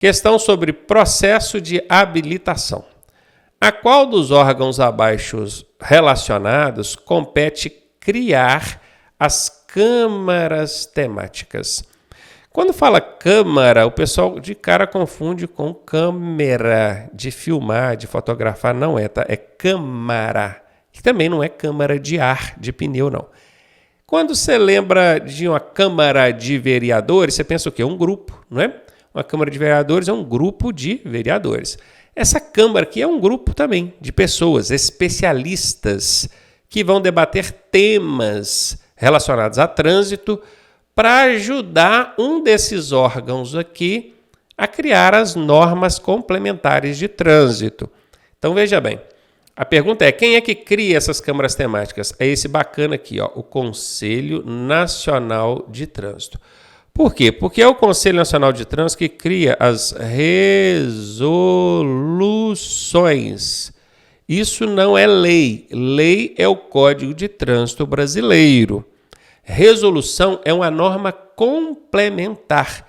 Questão sobre processo de habilitação. A qual dos órgãos abaixo relacionados compete criar as câmaras temáticas? Quando fala câmara, o pessoal de cara confunde com câmera de filmar, de fotografar. Não é, tá? É câmara. Que também não é câmara de ar, de pneu, não. Quando você lembra de uma Câmara de Vereadores, você pensa o quê? Um grupo, não é? Uma Câmara de Vereadores é um grupo de vereadores. Essa Câmara aqui é um grupo também de pessoas, especialistas, que vão debater temas relacionados a trânsito para ajudar um desses órgãos aqui a criar as normas complementares de trânsito. Então, veja bem, a pergunta é, quem é que cria essas câmaras temáticas? É esse bacana aqui, ó, o Conselho Nacional de Trânsito. Por quê? Porque é o Conselho Nacional de Trânsito que cria as resoluções. Isso não é lei. Lei é o Código de Trânsito Brasileiro. Resolução é uma norma complementar.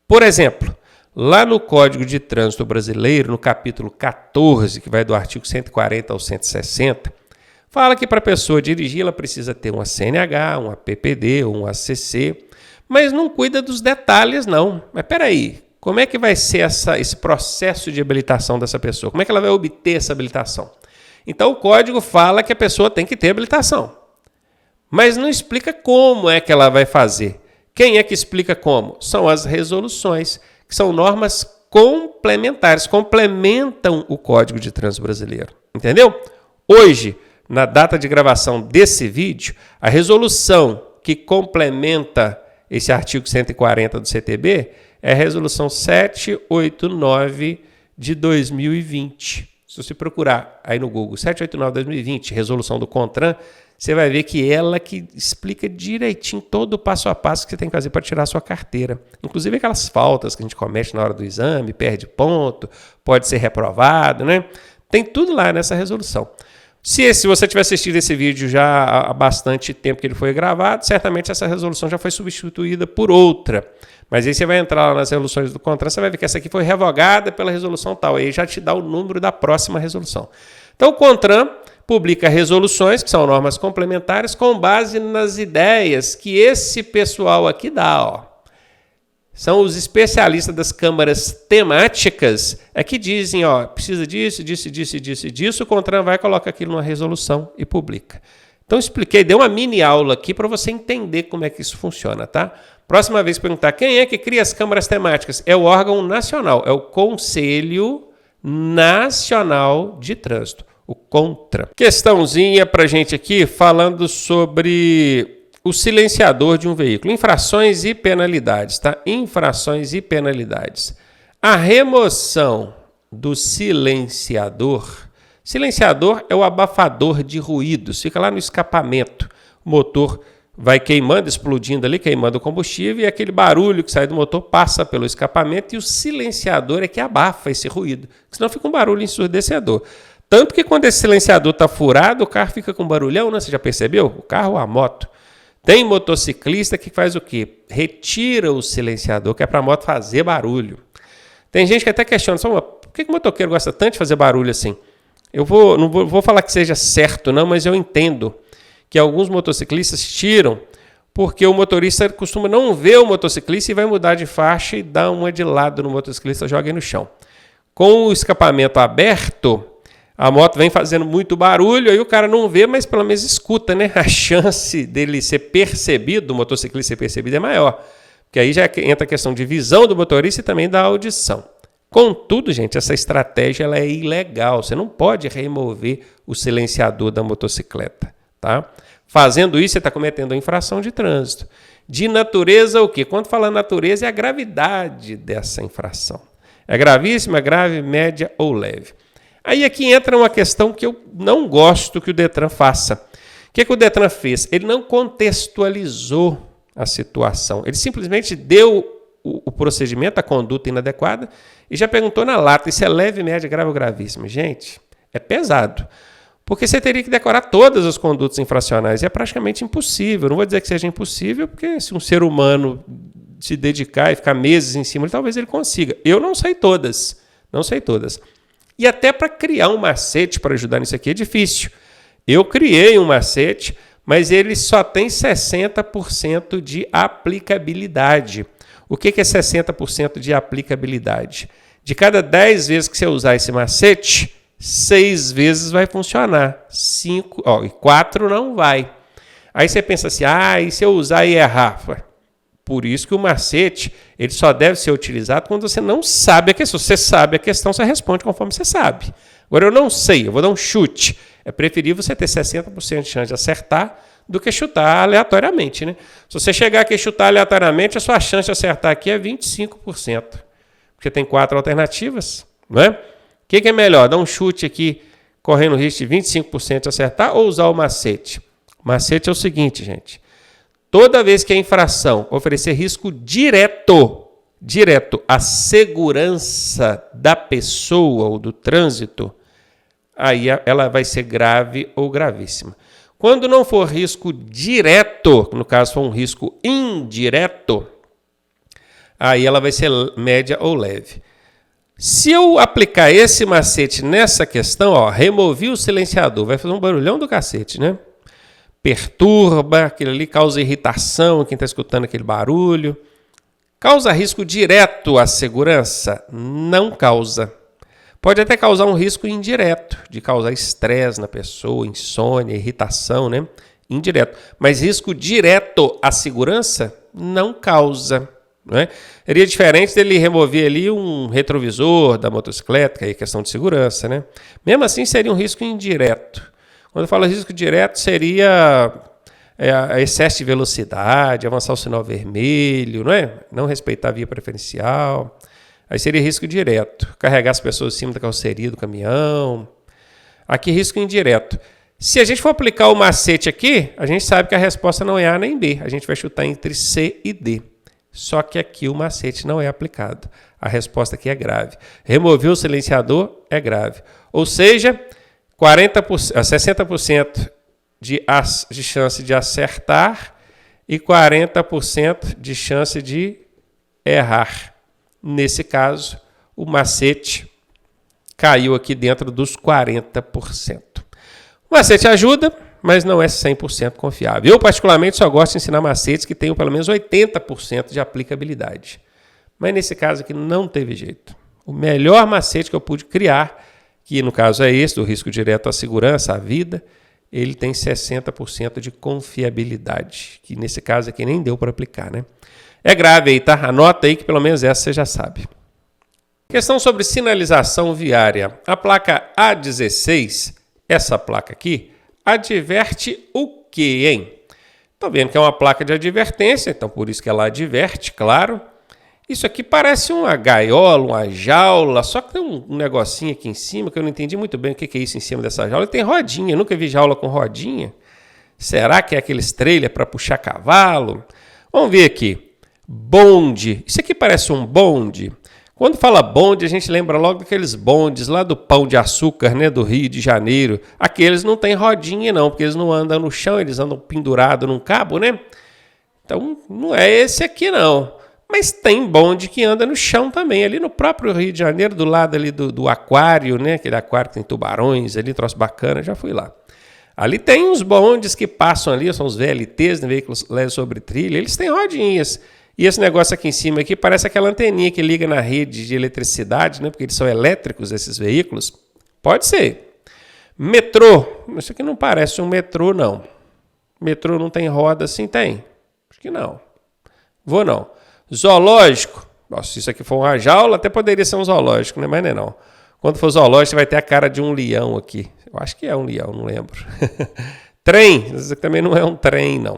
Por exemplo, lá no Código de Trânsito Brasileiro, no capítulo 14, que vai do artigo 140 ao 160, fala que para a pessoa dirigir, ela precisa ter uma CNH, uma PPD, um ACC, mas não cuida dos detalhes, não. Mas peraí, como é que vai ser esse processo de habilitação dessa pessoa? Como é que ela vai obter essa habilitação? Então, o código fala que a pessoa tem que ter habilitação, mas não explica como é que ela vai fazer. Quem é que explica como? São as resoluções, que são normas complementares, complementam o Código de Trânsito Brasileiro. Entendeu? Hoje, na data de gravação desse vídeo, a resolução que complementa esse artigo 140 do CTB é a resolução 789 de 2020. Se você procurar aí no Google 789 de 2020, resolução do CONTRAN, você vai ver que ela que explica direitinho todo o passo a passo que você tem que fazer para tirar a sua carteira. Inclusive aquelas faltas que a gente comete na hora do exame, perde ponto, pode ser reprovado, né? Tem tudo lá nessa resolução. Se você tiver assistido esse vídeo já há bastante tempo que ele foi gravado, certamente essa resolução já foi substituída por outra. Mas aí você vai entrar lá nas resoluções do CONTRAN, você vai ver que essa aqui foi revogada pela resolução tal. Aí já te dá o número da próxima resolução. Então o CONTRAN publica resoluções, que são normas complementares, com base nas ideias que esse pessoal aqui dá, ó. São os especialistas das câmaras temáticas que dizem, ó, precisa disso, disso, disso, disso, disso, o CONTRAN vai colocar aquilo numa resolução e publica. Então expliquei, dei uma mini aula aqui para você entender como é que isso funciona, tá? Próxima vez perguntar, quem é que cria as câmaras temáticas? É o órgão nacional, é o Conselho Nacional de Trânsito, o CONTRAN. Questãozinha para a gente aqui, falando sobre o silenciador de um veículo. Infrações e penalidades, tá? Infrações e penalidades. A remoção do silenciador. Silenciador é o abafador de ruídos. Fica lá no escapamento. O motor vai queimando, explodindo ali, queimando o combustível, e aquele barulho que sai do motor passa pelo escapamento, e o silenciador é que abafa esse ruído. Senão fica um barulho ensurdecedor. Tanto que quando esse silenciador está furado, o carro fica com barulhão, né? Você já percebeu? O carro ou a moto. Tem motociclista que faz o quê? Retira o silenciador, que é para a moto fazer barulho. Tem gente que até questiona, por que o motoqueiro gosta tanto de fazer barulho assim? Eu não vou falar que seja certo, não, mas eu entendo que alguns motociclistas tiram porque o motorista costuma não ver o motociclista e vai mudar de faixa e dar uma de lado no motociclista, joga ele no chão. Com o escapamento aberto, a moto vem fazendo muito barulho, aí o cara não vê, mas pelo menos escuta, né? A chance dele ser percebido, do motociclista ser percebido, é maior. Porque aí já entra a questão de visão do motorista e também da audição. Contudo, gente, essa estratégia ela é ilegal. Você não pode remover o silenciador da motocicleta, tá? Fazendo isso, você está cometendo uma infração de trânsito. De natureza, o quê? Quando fala natureza, é a gravidade dessa infração. É gravíssima, grave, média ou leve. Aí aqui entra uma questão que eu não gosto que o Detran faça. O que o Detran fez? Ele não contextualizou a situação. Ele simplesmente deu o procedimento, a conduta inadequada, e já perguntou na lata, isso é leve, média, grave ou gravíssimo? Gente, é pesado. Porque você teria que decorar todas as condutas infracionais, e é praticamente impossível. Não vou dizer que seja impossível, porque se um ser humano se dedicar e ficar meses em cima, talvez ele consiga. Eu não sei todas. Não sei todas. E até para criar um macete para ajudar nisso aqui é difícil. Eu criei um macete, mas ele só tem 60% de aplicabilidade. O que é 60% de aplicabilidade? De cada 10 vezes que você usar esse macete, 6 vezes vai funcionar. 4 não vai. Aí você pensa assim, e se eu usar e errar? Por isso que o macete ele só deve ser utilizado quando você não sabe a questão. Se você sabe a questão, você responde conforme você sabe. Agora, eu não sei, eu vou dar um chute. É preferível você ter 60% de chance de acertar do que chutar aleatoriamente, né? Se você chegar aqui e chutar aleatoriamente, a sua chance de acertar aqui é 25%. Porque tem 4 alternativas, não é? O que é melhor? Dar um chute aqui, correndo o risco de 25% de acertar ou usar o macete? O macete é o seguinte, gente. Toda vez que a infração oferecer risco direto à segurança da pessoa ou do trânsito, aí ela vai ser grave ou gravíssima. Quando não for risco direto, no caso for um risco indireto, aí ela vai ser média ou leve. Se eu aplicar esse macete nessa questão, removi o silenciador, vai fazer um barulhão do cacete, né? Perturba, aquilo ali causa irritação, quem está escutando aquele barulho. Causa risco direto à segurança? Não causa. Pode até causar um risco indireto, de causar estresse na pessoa, insônia, irritação, né? Indireto. Mas risco direto à segurança? Não causa. Né? Seria diferente dele remover ali um retrovisor da motocicleta, que é questão de segurança, né? Mesmo assim, seria um risco indireto. Quando eu falo risco direto, seria excesso de velocidade, avançar o sinal vermelho, não é? Não respeitar a via preferencial. Aí seria risco direto. Carregar as pessoas em cima da carroceria do caminhão. Aqui, risco indireto. Se a gente for aplicar o macete aqui, a gente sabe que a resposta não é A nem B. A gente vai chutar entre C e D. Só que aqui o macete não é aplicado. A resposta aqui é grave. Remover o silenciador é grave. Ou seja, 60% de chance de acertar e 40% de chance de errar. Nesse caso, o macete caiu aqui dentro dos 40%. O macete ajuda, mas não é 100% confiável. Eu, particularmente, só gosto de ensinar macetes que tenham pelo menos 80% de aplicabilidade. Mas nesse caso aqui não teve jeito. O melhor macete que eu pude criar, que no caso é esse, do risco direto à segurança, à vida, ele tem 60% de confiabilidade, que nesse caso aqui nem deu para aplicar, né? É grave aí, tá? Anota aí que pelo menos essa você já sabe. Questão sobre sinalização viária. A placa A16, essa placa aqui, adverte o quê, hein? Estou vendo que é uma placa de advertência, então por isso que ela adverte, claro. Isso aqui parece uma gaiola, uma jaula, só que tem um negocinho aqui em cima que eu não entendi muito bem o que é isso em cima dessa jaula. Tem rodinha, eu nunca vi jaula com rodinha. Será que é aqueles trailer para puxar cavalo? Vamos ver aqui. Bonde. Isso aqui parece um bonde. Quando fala bonde, a gente lembra logo daqueles bondes lá do Pão de Açúcar, né, do Rio de Janeiro. Aqueles não tem rodinha não, porque eles não andam no chão, eles andam pendurados num cabo, né? Então, não é esse aqui não. Mas tem bonde que anda no chão também, ali no próprio Rio de Janeiro, do lado ali do aquário, né? Aquele aquário que tem tubarões ali, troço bacana, já fui lá. Ali tem uns bondes que passam ali, são os VLTs, né, veículos leves sobre trilha, eles têm rodinhas. E esse negócio aqui em cima aqui parece aquela anteninha que liga na rede de eletricidade, né? Porque eles são elétricos, esses veículos. Pode ser. Metrô. Isso aqui não parece um metrô, não. Metrô não tem roda assim? Tem. Acho que não. Vou não. Zoológico. Nossa, se isso aqui for uma jaula, até poderia ser um zoológico, né? Mas não é não. Quando for zoológico, vai ter a cara de um leão aqui. Eu acho que é um leão, não lembro. Trem. Isso aqui também não é um trem, não.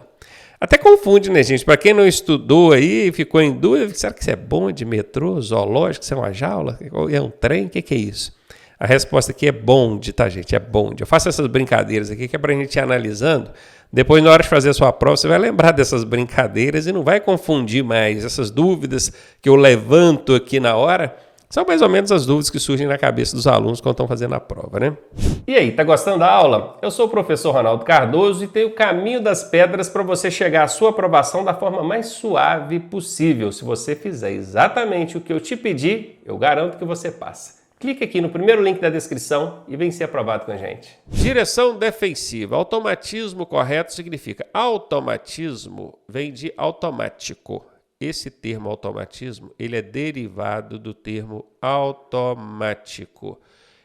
Até confunde, né, gente? Para quem não estudou aí, ficou em dúvida, será que isso é bonde, metrô, zoológico, isso é uma jaula? É um trem? O que é isso? A resposta aqui é bonde, tá, gente? É bonde. Eu faço essas brincadeiras aqui que é para a gente ir analisando. Depois, na hora de fazer a sua prova, você vai lembrar dessas brincadeiras e não vai confundir mais essas dúvidas que eu levanto aqui na hora. São mais ou menos as dúvidas que surgem na cabeça dos alunos quando estão fazendo a prova, né? E aí, tá gostando da aula? Eu sou o professor Ronaldo Cardoso e tenho o caminho das pedras para você chegar à sua aprovação da forma mais suave possível. Se você fizer exatamente o que eu te pedi, eu garanto que você passa. Clique aqui no primeiro link da descrição e vem ser aprovado com a gente. Direção defensiva. Automatismo correto significa automatismo vem de automático. Esse termo automatismo, ele é derivado do termo automático.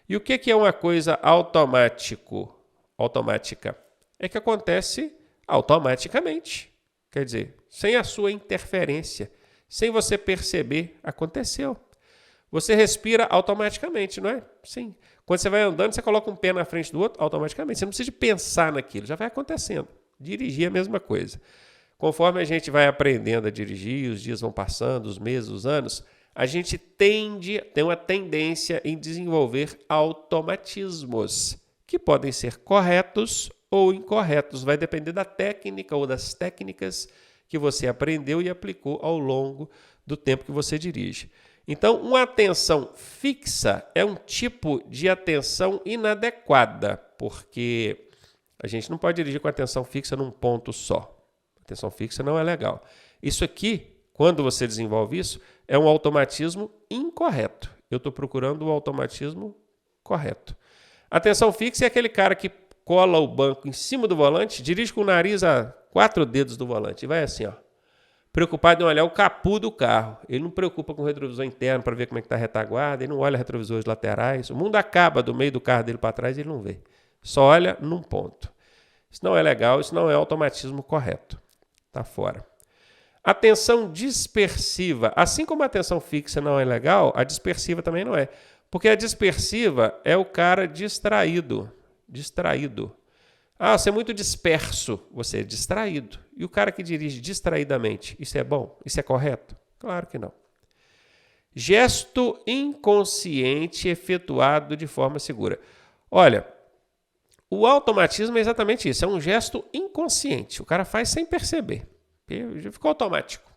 E o que é uma coisa automática? É que acontece automaticamente. Quer dizer, sem a sua interferência, sem você perceber, aconteceu. Você respira automaticamente, não é? Sim. Quando você vai andando, você coloca um pé na frente do outro, automaticamente. Você não precisa de pensar naquilo, já vai acontecendo. Dirigir é a mesma coisa. Conforme a gente vai aprendendo a dirigir, os dias vão passando, os meses, os anos, a gente tem uma tendência em desenvolver automatismos, que podem ser corretos ou incorretos. Vai depender da técnica ou das técnicas que você aprendeu e aplicou ao longo do tempo que você dirige. Então, uma atenção fixa é um tipo de atenção inadequada, porque a gente não pode dirigir com atenção fixa num ponto só. Atenção fixa não é legal. Isso aqui, quando você desenvolve isso, é um automatismo incorreto. Eu estou procurando o automatismo correto. Atenção fixa é aquele cara que cola o banco em cima do volante, dirige com o nariz a 4 dedos do volante e vai assim, ó, preocupado em olhar o capô do carro. Ele não preocupa com o retrovisor interno para ver como é que está a retaguarda, ele não olha retrovisores laterais. O mundo acaba do meio do carro dele para trás e ele não vê. Só olha num ponto. Isso não é legal, isso não é automatismo correto. Está fora. Atenção dispersiva. Assim como a atenção fixa não é legal, a dispersiva também não é. Porque a dispersiva é o cara distraído. Ah, você é muito disperso, você é distraído. E o cara que dirige distraidamente, isso é bom? Isso é correto? Claro que não. Gesto inconsciente efetuado de forma segura. Olha, o automatismo é exatamente isso, é um gesto inconsciente. O cara faz sem perceber. Ficou automático.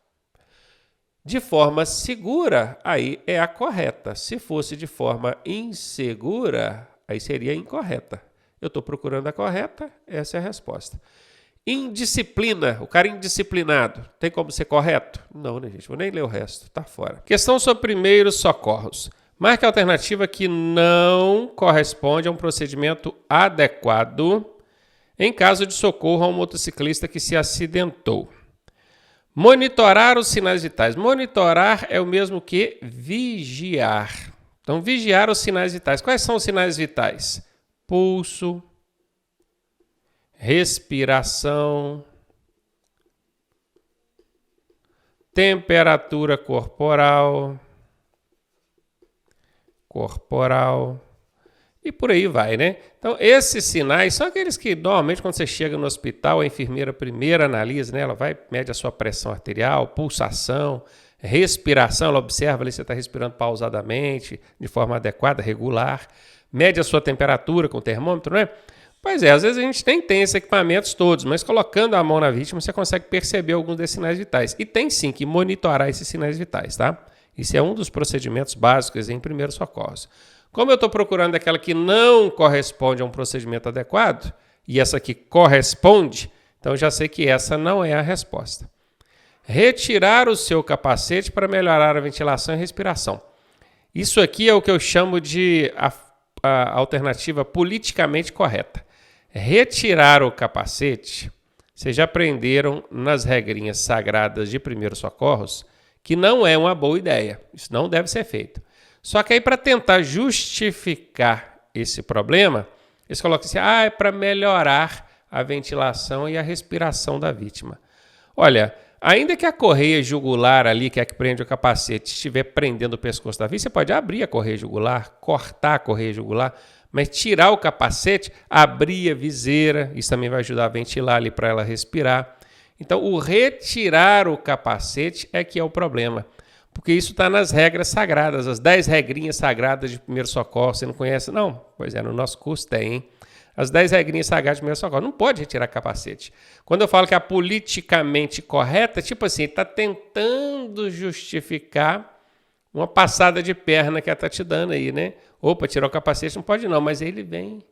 De forma segura, aí é a correta. Se fosse de forma insegura, aí seria incorreta. Eu estou procurando a correta, essa é a resposta. Indisciplina, o cara indisciplinado, tem como ser correto? Não, né, gente? Vou nem ler o resto, tá fora. Questão sobre primeiros socorros. Marque a alternativa que não corresponde a um procedimento adequado em caso de socorro a um motociclista que se acidentou. Monitorar os sinais vitais. Monitorar é o mesmo que vigiar. Então, vigiar os sinais vitais. Quais são os sinais vitais? Pulso, respiração, temperatura corporal, e por aí vai, né? Então, esses sinais são aqueles que, normalmente, quando você chega no hospital, a enfermeira primeiro analisa, né? Ela vai, mede a sua pressão arterial, pulsação, respiração, ela observa ali se você está respirando pausadamente, de forma adequada, regular, mede a sua temperatura com o termômetro, né? Pois é, às vezes a gente nem tem esses equipamentos todos, mas colocando a mão na vítima, você consegue perceber alguns desses sinais vitais. E tem sim que monitorar esses sinais vitais, tá? Isso é um dos procedimentos básicos em primeiros socorros. Como eu estou procurando aquela que não corresponde a um procedimento adequado, e essa aqui corresponde, então já sei que essa não é a resposta. Retirar o seu capacete para melhorar a ventilação e respiração. Isso aqui é o que eu chamo de a alternativa politicamente correta. Retirar o capacete, vocês já aprenderam nas regrinhas sagradas de primeiros socorros que não é uma boa ideia. Isso não deve ser feito. Só que aí, para tentar justificar esse problema, eles colocam assim, é para melhorar a ventilação e a respiração da vítima. Olha, ainda que a correia jugular ali, que é a que prende o capacete, estiver prendendo o pescoço da vítima, você pode abrir a correia jugular, cortar a correia jugular, mas tirar o capacete, abrir a viseira, isso também vai ajudar a ventilar ali para ela respirar. Então, o retirar o capacete é que é o problema, porque isso está nas regras sagradas, as 10 regrinhas sagradas de primeiro socorro. Você não conhece? Não? Pois é, no nosso curso tem, hein? As 10 regrinhas sagradas de primeiro socorro. Não pode retirar capacete. Quando eu falo que é politicamente correta, tipo assim, está tentando justificar uma passada de perna que ela está te dando aí, né? Opa, tirar o capacete não pode não, mas ele vem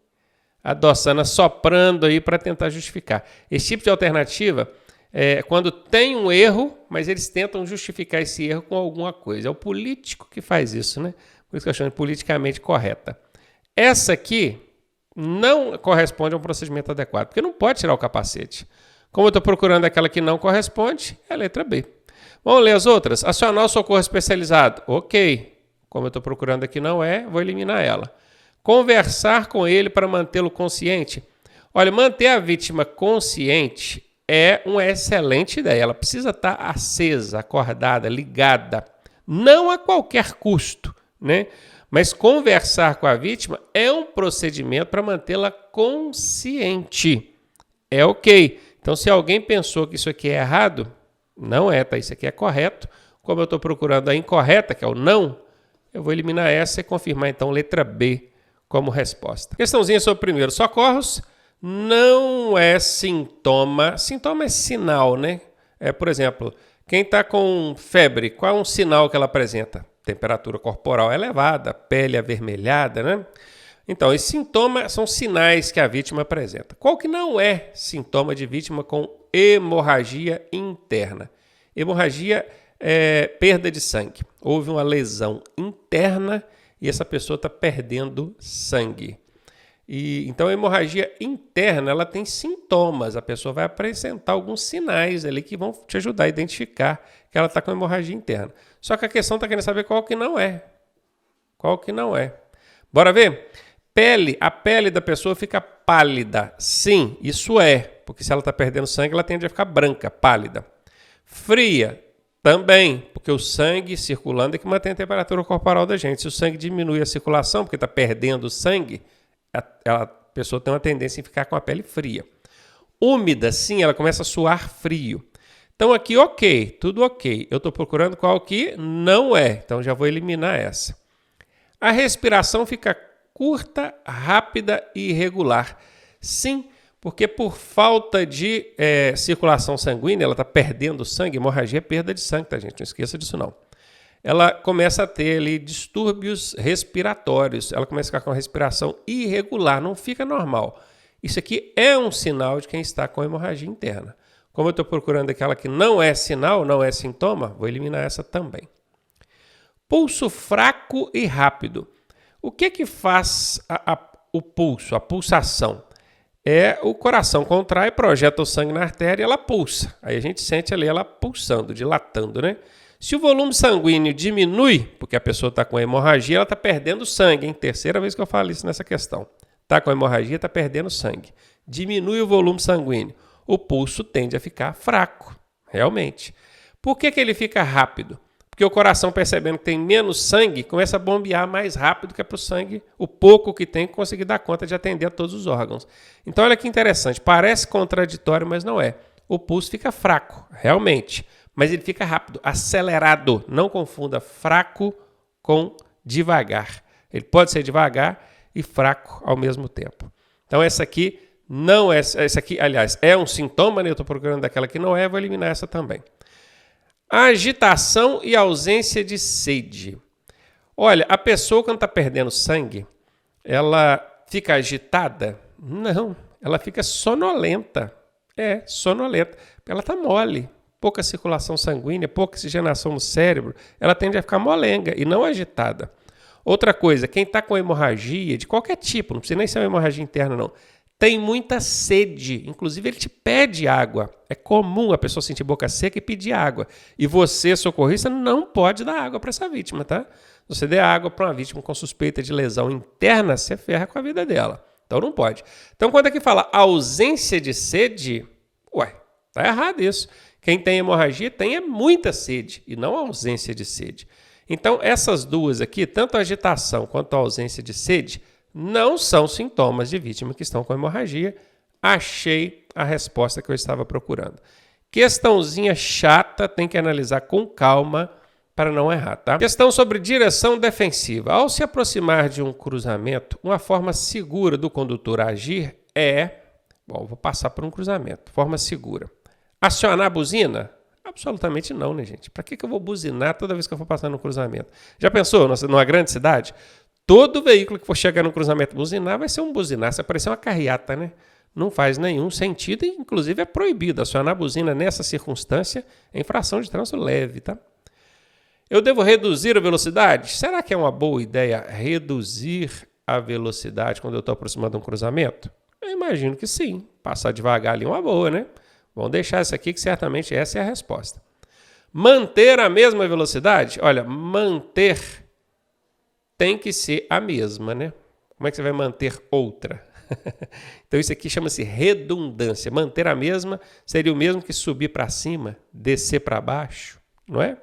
adoçando, assoprando aí para tentar justificar. Esse tipo de alternativa é quando tem um erro, mas eles tentam justificar esse erro com alguma coisa. É o político que faz isso, né? Por isso que eu chamo de politicamente correta. Essa aqui não corresponde a um procedimento adequado, porque não pode tirar o capacete. Como eu estou procurando aquela que não corresponde, é a letra B. Vamos ler as outras? Acionar o socorro especializado. Ok. Como eu estou procurando aqui não é, vou eliminar ela. Conversar com ele para mantê-lo consciente. Olha, manter a vítima consciente é uma excelente ideia. Ela precisa estar acesa, acordada, ligada. Não a qualquer custo, né? Mas conversar com a vítima é um procedimento para mantê-la consciente. É ok. Então, se alguém pensou que isso aqui é errado, não é, tá? Isso aqui é correto. Como eu estou procurando a incorreta, que é o não, eu vou eliminar essa e confirmar, então, letra B como resposta. Questãozinha sobre primeiros socorros. Não é sintoma. Sintoma é sinal, né? Por exemplo, quem está com febre, qual é um sinal que ela apresenta? Temperatura corporal elevada, pele avermelhada, né? Então, esses sintomas são sinais que a vítima apresenta. Qual que não é sintoma de vítima com hemorragia interna? Hemorragia é perda de sangue. Houve uma lesão interna e essa pessoa está perdendo sangue. Então, a hemorragia interna, ela tem sintomas. A pessoa vai apresentar alguns sinais ali que vão te ajudar a identificar que ela está com hemorragia interna. Só que a questão está querendo saber qual que não é. Qual que não é. Bora ver? A pele da pessoa fica pálida. Sim, isso é. Porque se ela está perdendo sangue, ela tende a ficar branca, pálida. Fria, também. Porque o sangue circulando é que mantém a temperatura corporal da gente. Se o sangue diminui a circulação, porque está perdendo sangue, a pessoa tem uma tendência em ficar com a pele fria. Úmida, sim, ela começa a suar frio. Então aqui, ok, tudo ok. Eu estou procurando qual que não é. Então já vou eliminar essa. A respiração fica curta, rápida e irregular. Sim, porque por falta de circulação sanguínea, ela está perdendo sangue. Hemorragia é perda de sangue, tá, gente? Não esqueça disso, não. Ela começa a ter ali distúrbios respiratórios. Ela começa a ficar com a respiração irregular, não fica normal. Isso aqui é um sinal de quem está com hemorragia interna. Como eu estou procurando aquela que não é sinal, não é sintoma, vou eliminar essa também. Pulso fraco e rápido. O que faz o pulso, a pulsação? O coração contrai, projeta o sangue na artéria e ela pulsa. Aí a gente sente ali ela pulsando, dilatando, né? Se o volume sanguíneo diminui, porque a pessoa está com hemorragia, ela está perdendo sangue, hein? Terceira vez que eu falo isso nessa questão. Está com hemorragia, está perdendo sangue. Diminui o volume sanguíneo. O pulso tende a ficar fraco, realmente. Por que ele fica rápido? Porque o coração, percebendo que tem menos sangue, começa a bombear mais rápido que é para o sangue, o pouco que tem, conseguir dar conta de atender a todos os órgãos. Então, olha que interessante. Parece contraditório, mas não é. O pulso fica fraco, realmente. Mas ele fica rápido, acelerado. Não confunda fraco com devagar. Ele pode ser devagar e fraco ao mesmo tempo. Então, essa aqui não é. Essa aqui, aliás, é um sintoma, né? Eu estou procurando daquela que não é, vou eliminar essa também. Agitação e ausência de sede. Olha, a pessoa quando está perdendo sangue, ela fica agitada? Não, ela fica sonolenta. Sonolenta. Ela está mole. Pouca circulação sanguínea, pouca oxigenação no cérebro, ela tende a ficar molenga e não agitada. Outra coisa, quem está com hemorragia, de qualquer tipo, não precisa nem ser uma hemorragia interna, não, tem muita sede, inclusive ele te pede água. É comum a pessoa sentir boca seca e pedir água. E você, socorrista, não pode dar água para essa vítima, tá? Se você der água para uma vítima com suspeita de lesão interna, você ferra com a vida dela. Então não pode. Então quando aqui fala ausência de sede, tá errado isso. Quem tem hemorragia tem muita sede e não ausência de sede. Então, essas duas aqui, tanto a agitação quanto a ausência de sede, não são sintomas de vítima que estão com hemorragia. Achei a resposta que eu estava procurando. Questãozinha chata, tem que analisar com calma para não errar, tá? Questão sobre direção defensiva. Ao se aproximar de um cruzamento, uma forma segura do condutor agir vou passar por um cruzamento, forma segura. Acionar a buzina? Absolutamente não, né, gente? Para que eu vou buzinar toda vez que eu for passar no cruzamento? Já pensou, numa grande cidade? Todo veículo que for chegar no cruzamento buzinar vai ser um buzinar, se aparecer uma carreata, né? Não faz nenhum sentido e, inclusive, é proibido acionar a buzina nessa circunstância em infração de trânsito leve, tá? Eu devo reduzir a velocidade? Será que é uma boa ideia reduzir a velocidade quando eu estou aproximando de um cruzamento? Eu imagino que sim. Passar devagar ali é uma boa, né? Vamos deixar isso aqui que certamente essa é a resposta. Manter a mesma velocidade? Olha, manter tem que ser a mesma, né? Como é que você vai manter outra? Então isso aqui chama-se redundância. Manter a mesma seria o mesmo que subir para cima, descer para baixo, não é?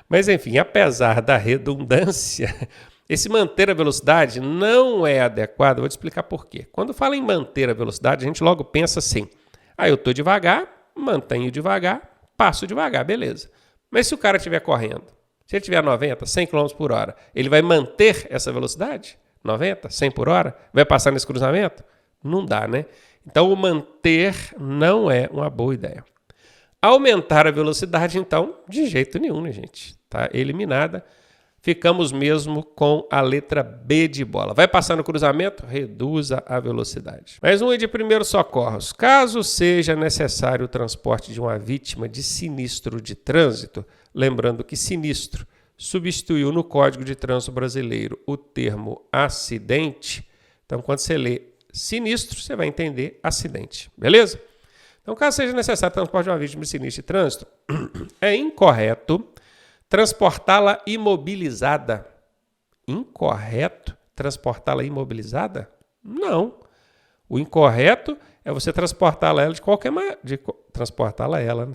Mas enfim, apesar da redundância, esse manter a velocidade não é adequado. Vou te explicar por quê. Quando fala em manter a velocidade, a gente logo pensa assim: eu estou devagar, mantenho devagar, passo devagar, beleza. Mas se o cara estiver correndo, se ele estiver a 90, 100 km por hora, ele vai manter essa velocidade? 90, 100 por hora? Vai passar nesse cruzamento? Não dá, né? Então, o manter não é uma boa ideia. Aumentar a velocidade, então, de jeito nenhum, né, gente? Tá eliminada. Ficamos mesmo com a letra B de bola. Vai passar no cruzamento? Reduza a velocidade. Mais um de primeiros socorros. Caso seja necessário o transporte de uma vítima de sinistro de trânsito, lembrando que sinistro substituiu no Código de Trânsito Brasileiro o termo acidente. Então, quando você lê sinistro, você vai entender acidente. Beleza? Então, caso seja necessário o transporte de uma vítima de sinistro de trânsito, é incorreto transportá-la imobilizada. Incorreto transportá-la imobilizada? Não. O incorreto é você transportá-la de qualquer maneira.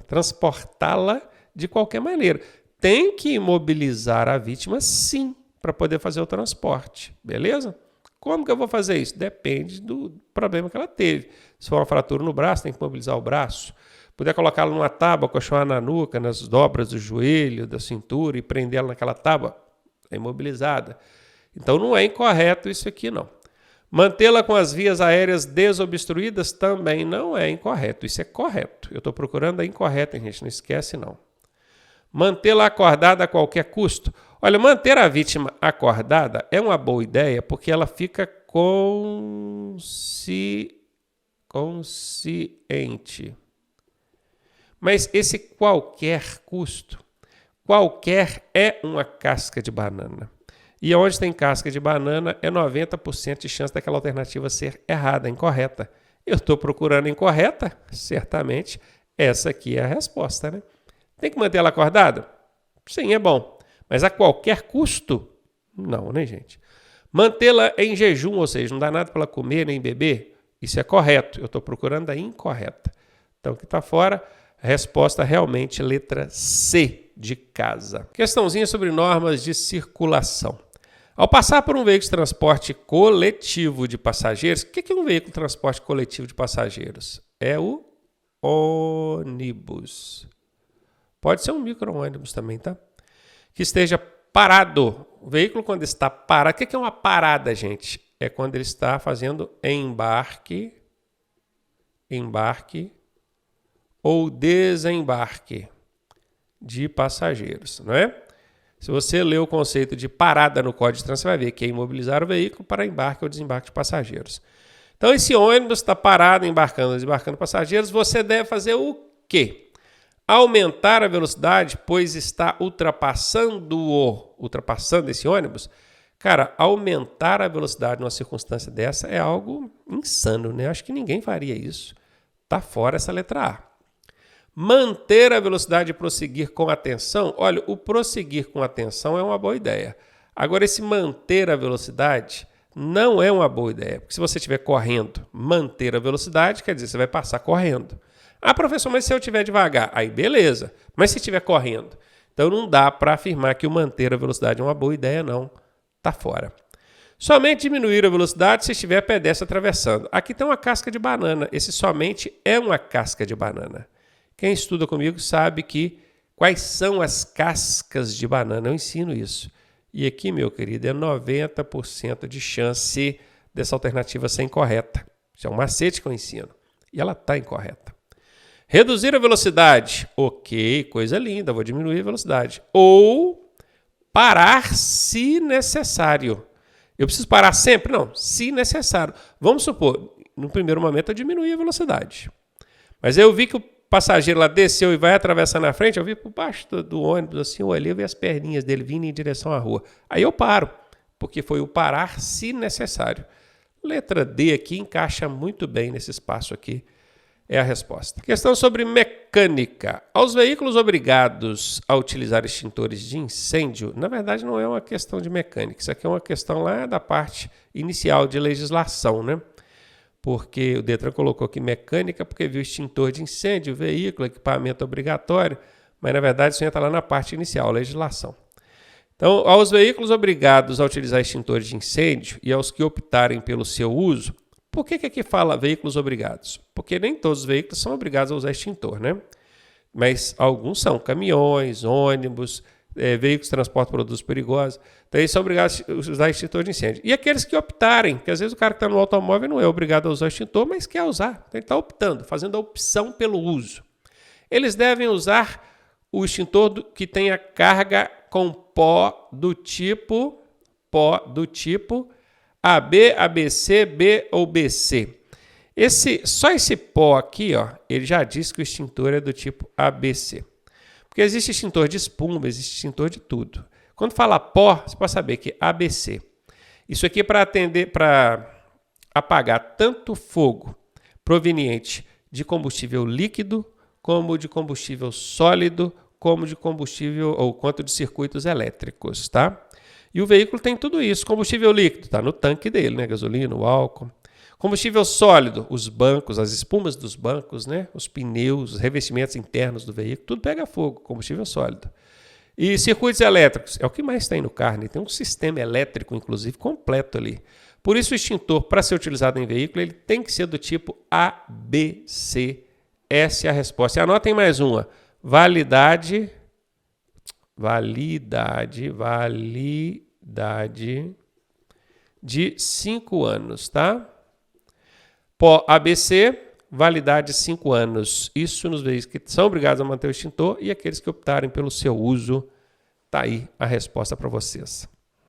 Transportá-la de qualquer maneira. Tem que imobilizar a vítima, sim, para poder fazer o transporte. Beleza? Como que eu vou fazer isso? Depende do problema que ela teve. Se for uma fratura no braço, tem que imobilizar o braço. Puder colocá-la numa tábua, acolchoar na nuca, nas dobras do joelho, da cintura e prendê-la naquela tábua, é imobilizada. Então não é incorreto isso aqui, não. Mantê-la com as vias aéreas desobstruídas também não é incorreto. Isso é correto. Eu estou procurando a incorreta, gente. Não esquece, não. Mantê-la acordada a qualquer custo. Olha, manter a vítima acordada é uma boa ideia porque ela fica consciente. Mas esse qualquer custo, qualquer é uma casca de banana. E onde tem casca de banana é 90% de chance daquela alternativa ser errada, incorreta. Eu estou procurando incorreta? Certamente essa aqui é a resposta, né? Tem que manter ela acordada? Sim, é bom. Mas a qualquer custo? Não, né, gente? Mantê-la em jejum, ou seja, não dá nada para ela comer nem beber? Isso é correto. Eu estou procurando a incorreta. Então, o que está fora, a resposta realmente letra C de casa. Questãozinha sobre normas de circulação. Ao passar por um veículo de transporte coletivo de passageiros, o que é um veículo de transporte coletivo de passageiros? É o ônibus. Pode ser um micro-ônibus também, tá? Que esteja parado. O veículo, quando está parado... O que é uma parada, gente? É quando ele está fazendo embarque ou desembarque de passageiros, não é? Se você ler o conceito de parada no Código de Trânsito, você vai ver que é imobilizar o veículo para embarque ou desembarque de passageiros. Então, esse ônibus está parado, embarcando ou desembarcando passageiros, você deve fazer o quê? Aumentar a velocidade, pois está ultrapassando esse ônibus. Cara, aumentar a velocidade numa circunstância dessa é algo insano, né? Acho que ninguém faria isso. Tá fora essa letra A. Manter a velocidade e prosseguir com atenção. Olha, o prosseguir com atenção é uma boa ideia. Agora, esse manter a velocidade não é uma boa ideia. Porque se você estiver correndo, manter a velocidade, quer dizer, você vai passar correndo. Ah, professor, mas se eu estiver devagar? Aí, beleza. Mas se estiver correndo? Então, não dá para afirmar que o manter a velocidade é uma boa ideia, não. Está fora. Somente diminuir a velocidade se estiver pedestre atravessando. Aqui tem uma casca de banana. Esse somente é uma casca de banana. Quem estuda comigo sabe quais são as cascas de banana. Eu ensino isso. E aqui, meu querido, é 90% de chance dessa alternativa ser incorreta. Isso é um macete que eu ensino. E ela está incorreta. Reduzir a velocidade. Ok, coisa linda, vou diminuir a velocidade. Ou parar se necessário. Eu preciso parar sempre? Não, se necessário. Vamos supor, no primeiro momento eu diminui a velocidade. Mas eu vi que o passageiro lá desceu e vai atravessar na frente, eu vi por baixo do ônibus, assim, eu olhei e vi as perninhas dele vindo em direção à rua. Aí eu paro, porque foi o parar se necessário. Letra D aqui encaixa muito bem nesse espaço aqui. É a resposta. Questão sobre mecânica. Aos veículos obrigados a utilizar extintores de incêndio, na verdade não é uma questão de mecânica, isso aqui é uma questão lá da parte inicial de legislação, né? Porque o Detran colocou aqui mecânica porque viu extintor de incêndio, veículo, equipamento obrigatório, mas na verdade isso entra lá na parte inicial, legislação. Então, aos veículos obrigados a utilizar extintores de incêndio e aos que optarem pelo seu uso, por que aqui fala veículos obrigados? Porque nem todos os veículos são obrigados a usar extintor, né? Mas alguns são, caminhões, ônibus, veículos que transportam produtos perigosos. Então, eles são obrigados a usar extintor de incêndio. E aqueles que optarem, que às vezes o cara que está no automóvel não é obrigado a usar extintor, mas quer usar. Então, ele está optando, fazendo a opção pelo uso. Eles devem usar o extintor que tenha carga com pó do tipo AB, ABC, B ou BC. Só esse pó aqui, ó, ele já diz que o extintor é do tipo ABC. Porque existe extintor de espuma, existe extintor de tudo. Quando fala pó, você pode saber que é ABC. Isso aqui é para apagar tanto fogo proveniente de combustível líquido, como de combustível sólido, como de combustível ou quanto de circuitos elétricos, tá? E o veículo tem tudo isso. Combustível líquido está no tanque dele, né? Gasolina, o álcool. Combustível sólido, os bancos, as espumas dos bancos, né? Os pneus, os revestimentos internos do veículo, tudo pega fogo, combustível sólido. E circuitos elétricos, é o que mais tem no carro, né? Tem um sistema elétrico, inclusive, completo ali. Por isso, o extintor, para ser utilizado em veículo, ele tem que ser do tipo ABC. Essa é a resposta. E anotem mais uma. Validade de 5 anos, tá? Pó ABC, validade 5 anos. Isso nos veículos que são obrigados a manter o extintor e aqueles que optarem pelo seu uso. Tá aí a resposta para vocês.